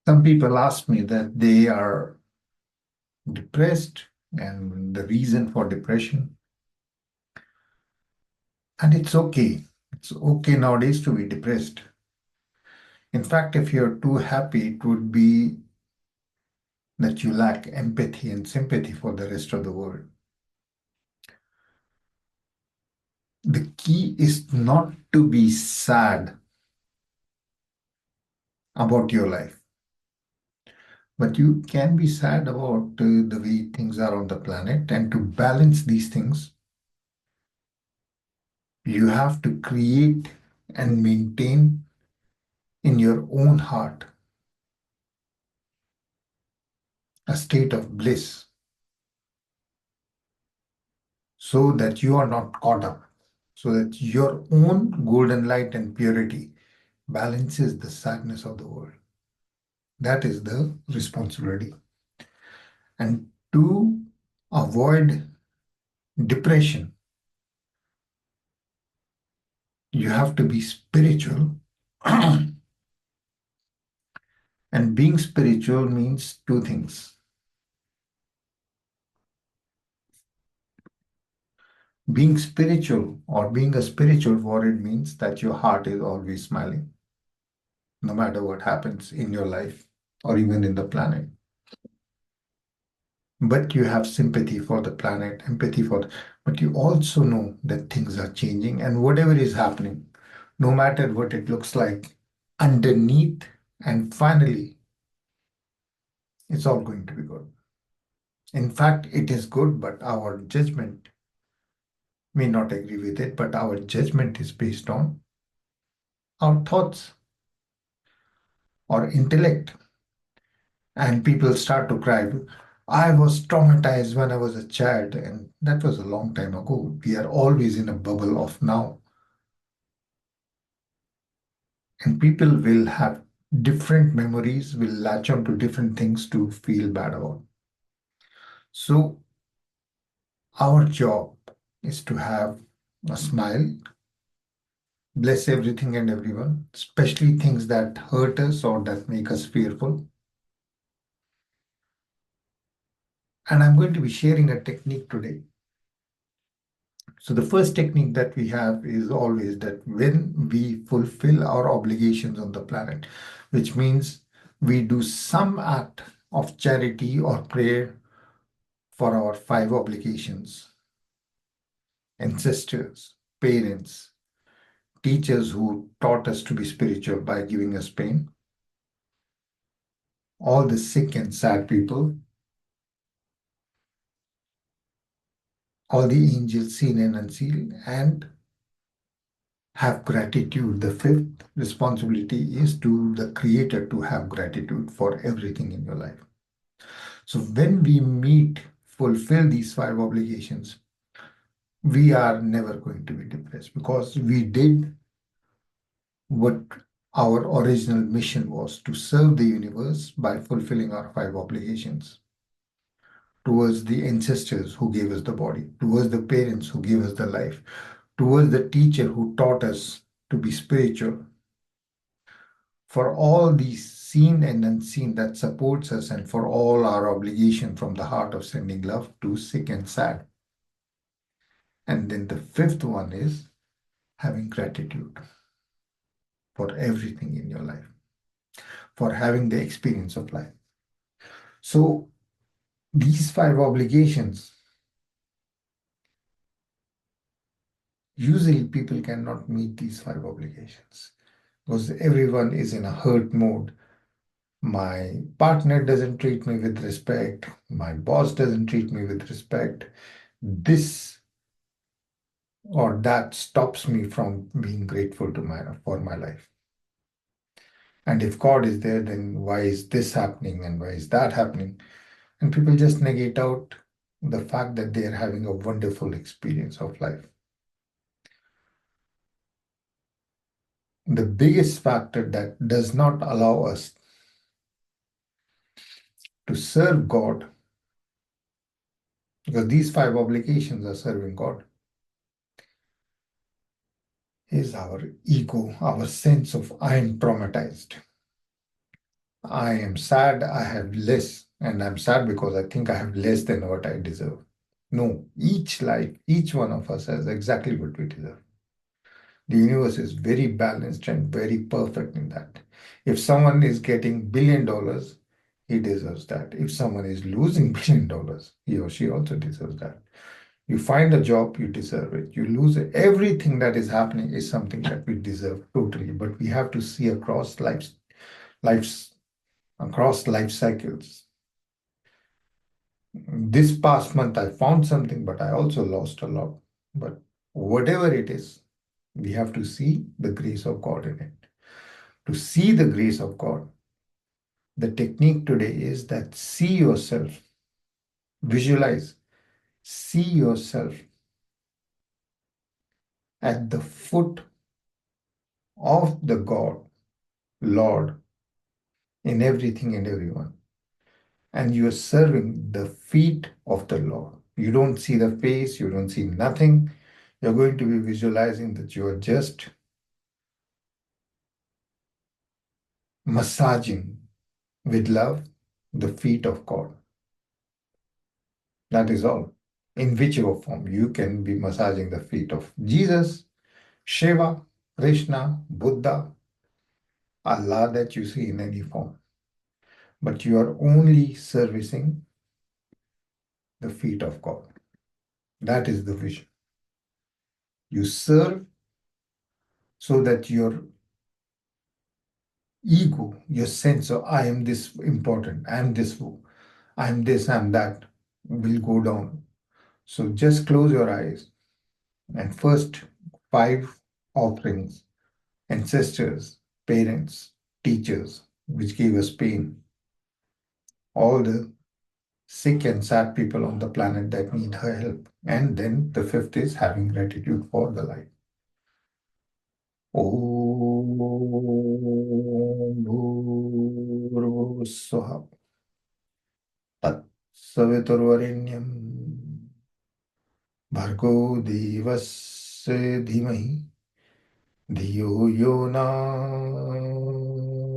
Some people ask me that they are depressed and the reason for depression. And it's okay. It's okay nowadays to be depressed. In fact, if you're too happy, it would be that you lack empathy and sympathy for the rest of the world. The key is not to be sad about your life, but you can be sad about the way things are on the planet. And to balance these things, you have to create and maintain in your own heart a state of bliss so that you are not caught up, so that your own golden light and purity balances the sadness of the world. That is the responsibility. And to avoid depression, you have to be spiritual. And being spiritual means two things. Being spiritual or being a spiritual warrior means that your heart is always smiling, no matter what happens in your life or even in the planet. But you have sympathy for the planet, empathy for, but you also know that things are changing and whatever is happening, no matter what it looks like, underneath and finally, it's all going to be good. In fact, it is good, but our judgment may not agree with it, but our judgment is based on our thoughts or intellect. And people start to cry. I was traumatized when I was a child, and that was a long time ago. We are always in a bubble of now. And people will have different memories, will latch on to different things to feel bad about. So, our job is to have a smile, bless everything and everyone, especially things that hurt us or that make us fearful. And I'm going to be sharing a technique today. So, the first technique that we have is always that when we fulfill our obligations on the planet, which means we do some act of charity or prayer for our five obligations, ancestors, parents, teachers who taught us to be spiritual by giving us pain, all the sick and sad people, all the angels seen and unseen, and have gratitude. The fifth responsibility is to the Creator to have gratitude for everything in your life. So when we fulfill these five obligations, we are never going to be depressed because we did what our original mission was to serve the universe by fulfilling our five obligations towards the ancestors who gave us the body, towards the parents who gave us the life, towards the teacher who taught us to be spiritual, for all these seen and unseen that supports us, and for all our obligation from the heart of sending love to sick and sad. And then the fifth one is having gratitude for everything in your life, for having the experience of life. So these five obligations, usually people cannot meet these five obligations because everyone is in a hurt mode. My partner doesn't treat me with respect. My boss doesn't treat me with respect. This or that stops me from being grateful to for my life. And if God is there, then why is this happening and why is that happening? And people just negate out the fact that they are having a wonderful experience of life. The biggest factor that does not allow us to serve God, because these five obligations are serving God, is our ego, our sense of I am traumatized. I am sad I have less, and I'm sad because I think I have less than what I deserve. No, each life, each one of us has exactly what we deserve. The universe is very balanced and very perfect in that. If someone is getting $1 billion, he deserves that. If someone is losing $1 billion, he or she also deserves that. You find a job, you deserve it. You lose it. Everything that is happening is something that we deserve totally. But we have to see lives, across life cycles. This past month, I found something, but I also lost a lot. But whatever it is, we have to see the grace of God in it. To see the grace of God, the technique today is that see yourself, visualize, see yourself at the foot of the God, Lord, in everything and everyone. And you are serving the feet of the Lord. You don't see the face, you don't see nothing. You're going to be visualizing that you are just massaging with love the feet of God. That is all. In whichever form you can be massaging the feet of Jesus, Shiva, Krishna, Buddha, Allah that you see in any form. But you are only servicing the feet of God. That is the vision. You serve so that your ego, your sense of I am this important, I am this, I am this, I am that will go down. So just close your eyes and first five offerings, ancestors, parents, teachers, which gave us pain, all the sick and sad people on the planet that need her help. And then the fifth is having gratitude for the life. Om Bhurvusvaha Tat Saviturvarenyam Bhargo Devasya Dhimahi Dhiyo Yona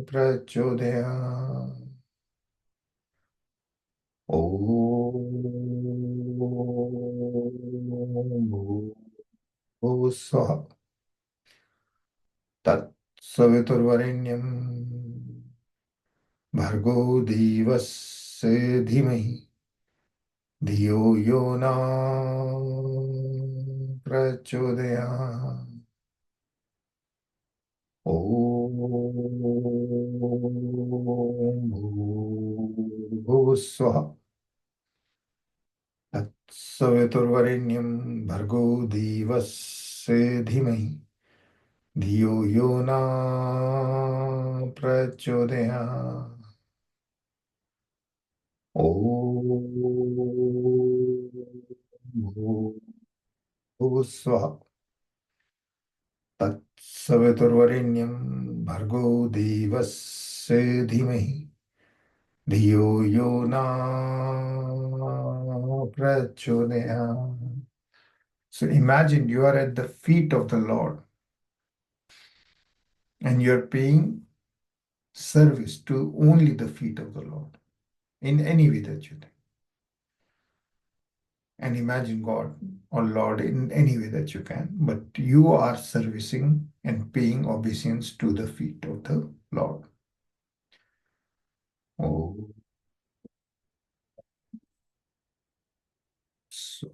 Prachodaya Om Bhurvusvaha तत्सवितुर्वरेण्यं भर्गो देवस्य धीमहि धियो यो न प्रचोदयात् ॐ भूर्भुवस्सुवः तत्सवितुर्वरेण्यं भर्गो देवस्य धीमहि धियो यो न प्रचोदयात् ॐ भूर्भुवस्सुवः तत्सवितुर्वरेण्यं भर्गो देवस्य धीमहि धियो यो न प्रचोदयात्. So imagine you are at the feet of the Lord and you're paying service to only the feet of the Lord in any way that you think. And imagine God or Lord in any way that you can, but you are servicing and paying obeisance to the feet of the Lord. Oh, so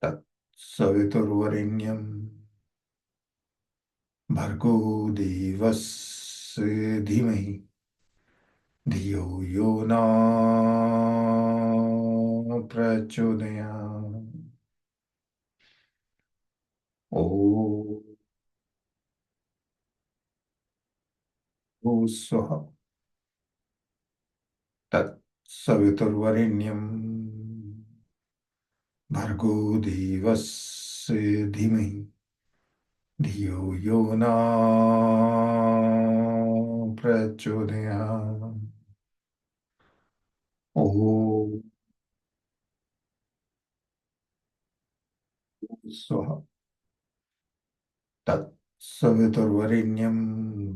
तत्सवितुर्वरेण्यं भर्गो देवस्य धीमहि धियो यो न प्रचोदयात् ॐ स्वः तत्सवितुर्वरेण्यं भर्गो देवस्य धीमहि धियो यो न प्रचोदयात् ॐ स्वः तत्सवितुर्वरेण्यं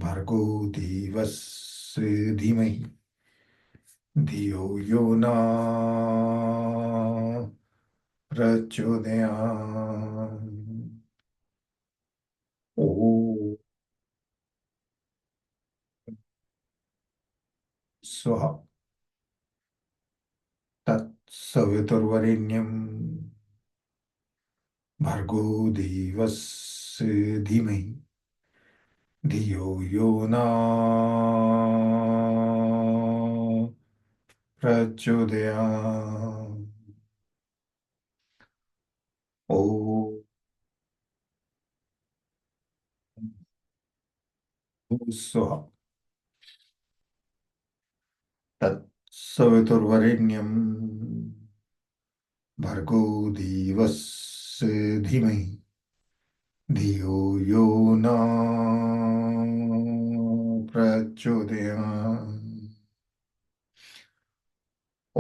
भर्गो देवस्य धीमहि धियो यो न प्रचोदयात्। ओ स्वः तत्सवितुर्वरेण्यं भर्गो देवस्य धीमहि धियो यो न प्रचोदयात्। ओ स्वः तत्सवितुर्वरेण्यं भर्गो देवस्य धीमहि धियो यो न प्रचोदयात्। ओ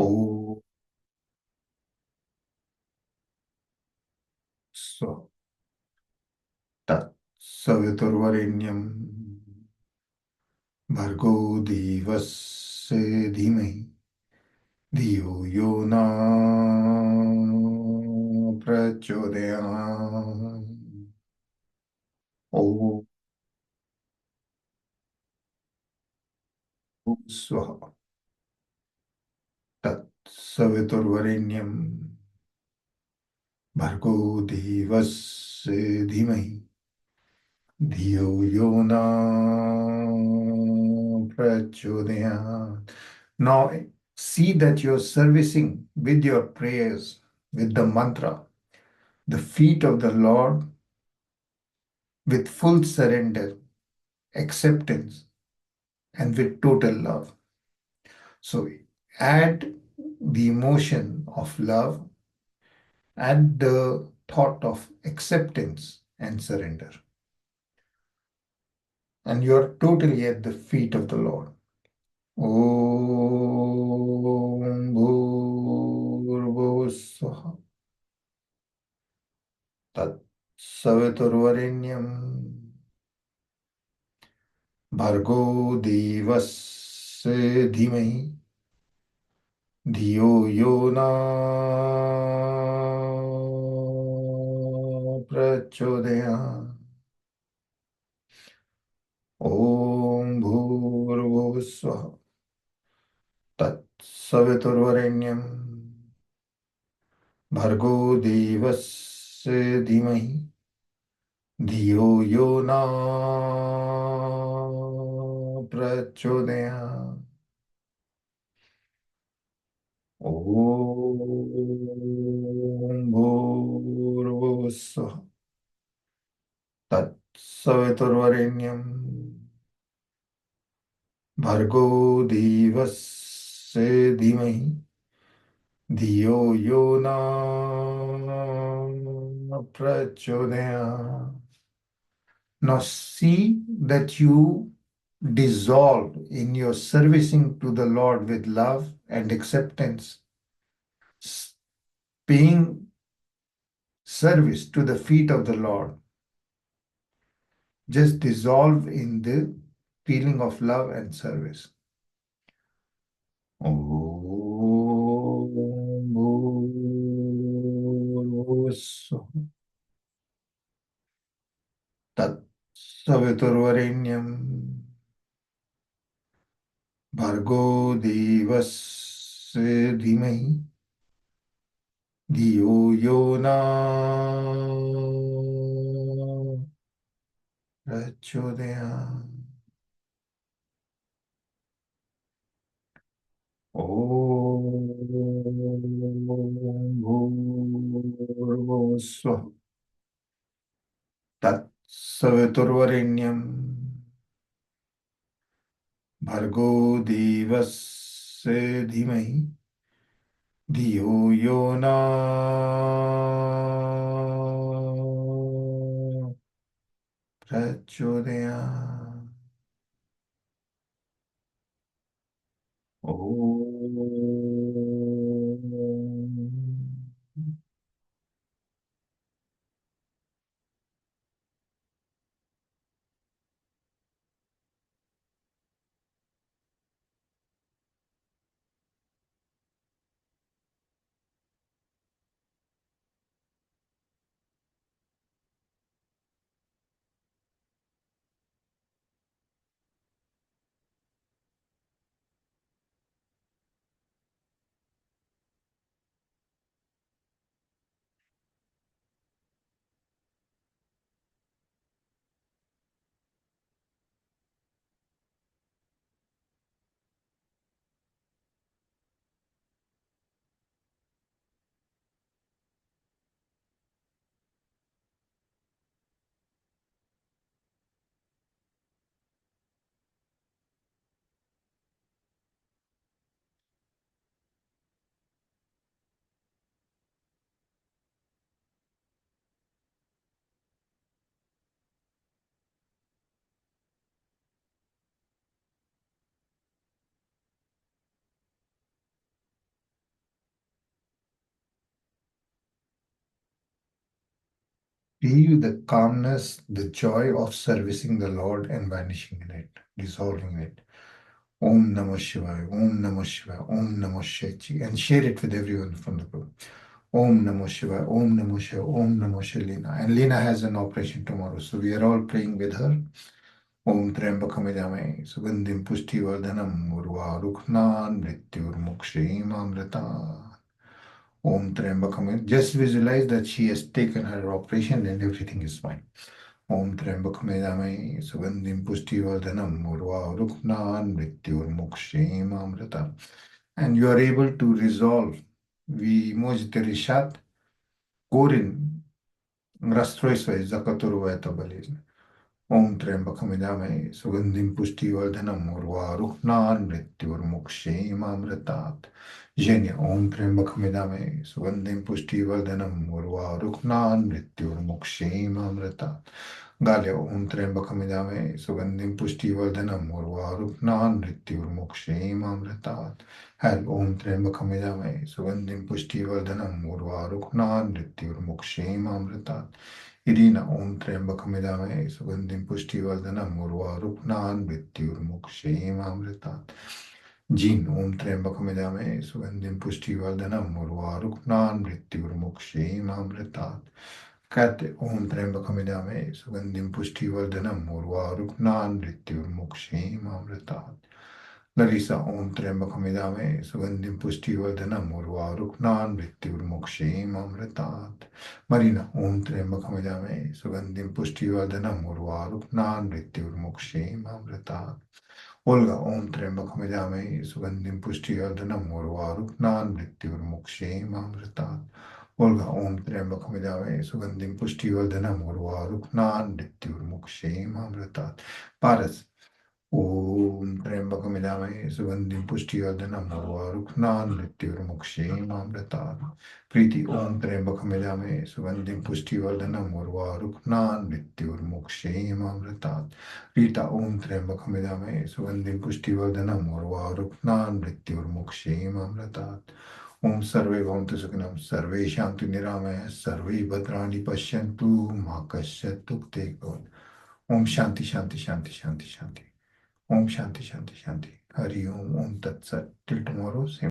स्व तत्सवितुर्वरेण्यं भर्गो देवस्य धीमहि धियो यो न प्रचोदयात्। ओ स्वः तत्सवितुर्वरेण्यं भर्गो देवस्य धीमहि धियो यो न प्रचोदयात्. Now see that you're servicing with your prayers, with the mantra, the feet of the Lord with full surrender, acceptance, and with total love. So add the emotion of love, add the thought of acceptance and surrender. And you are totally at the feet of the Lord. ॐ भूर्भुवः स्वः तत्सवितुर्वरेण्यं भर्गो देवस्य धीमहि धियो यो न प्रचोदयात्। ॐ भूर्भुवः स्वः तत्सवितुर्वरेण्यं भर्गो देवस्य धीमहि धियो यो न प्रचोदयात्। ॐ भूर्भुवः स्वः तत्सवितुर्वरेण्यं भर्गो देवस्य धीमहि धियो यो न प्रचोदयात्. Now see that you dissolve in your servicing to the Lord with love and acceptance, paying service to the feet of the Lord. Just dissolve in the feeling of love and service. Om Bhurvussuh Tat Saviturvarenyam Bhargo Devasya Dhimahi Dhiyo Yo Na Prachodayam. Om Bhurvussuh Tat Saviturvarenyam भर्गो देवस्य धीमहि धियो यो न प्रचोदयात्। ॐ Feel the calmness, the joy of servicing the Lord and vanishing in it, dissolving it. Om Namah Shivaya, Om Namah Shivaya, Om Namah Shivaya, and share it with everyone from the group. Om Namah Shivaya, Om Namah Shivaya, Om Namah Shivaya, Lena. And Lena has an operation tomorrow, so we are all praying with her. Om Trambakam Yajamhe, Sugandhim Pushtivardhanam, Urvaruknan Mrityurmukshayamamrita. Om Trambakam. Just visualize that she has taken her operation and everything is fine. Om Trambakam Yajamhe, Sugandhim Pushtivardhanam, Urvaruknan Mrityurmukshayamamrita. And you are able to resolve vi mojiterishat korin rastroisvai zakaturvaita. Om Trambakam Yajamhe, Sugandhim Pushtivardhanam, Urvaruknan Mrityurmukshayamamritat. Jenya Om Trambakam Yajamhe, Sugandhim Pushtivardhanam, Urvaruknan Mrityurmukshayamamritat. Galya Om Trambakam Yajamhe, Sugandhim Pushtivardhanam, Urvaruknan Mrityurmukshayamamritat. Hal Om Trambakam Yajamhe, Sugandhim Pushtivardhanam, Urvaruknan Mrityurmukshayamamritat. Irina Om Trambakam Yajamhe, Sugandhim Pushtivardhanam, Urvaruknan Mrityurmukshayamamritat. Jin Om Trambakam Yajamhe, Sugandhim Pushtivardhanam, Urvaruknan Mrityurmukshayamamritat. Kate Om Trambakam Yajamhe, Sugandhim Pushtivardhanam, Urvaruknan Mrityurmukshayamamritat. Larissa Om Trambakam Yajamhe, Sugandhim Pushtivardhanam, Urvaruknan Mrityurmukshayamamritat. Marina Om Trambakam Yajamhe, Sugandhim Pushtivardhanam, Urvaruknan Mrityurmukshayamamritat. Olga Om Trambakam Yajamhe, Sugandhim Pushtivardhanam, Urvaruknan Mrityurmukshayamamritat. Olga Om Trambakam Yajamhe, Sugandhim Pushtivardhanam, Urvaruknan Mrityurmukshayamamritat. Paras Om Trambakam Yajamhe, Sugandhim Pushtivardhanam, Urvaruknan Mrityurmukshayamamritat. Preeti Om Trambakam Yajamhe, Sugandhim Pushtivardhanam, Urvaruknan Mrityurmukshayamamritat. Rita Om Trambakam Yajamhe, Sugandhim Pushtivardhanam, Urvaruknan Mrityurmukshayamamritat. Om Sarve Bhavantu Sukhinam, Sarve Shantu Niramaya, Sarve Bhadrani Pashyantu, Ma Kasyat Dukte Bhavan. Om Shanti Shanti Shanti Shanti Shanti. Om Shanti Shanti Shanti. Hari Om Om Tat Sat. Till tomorrow, same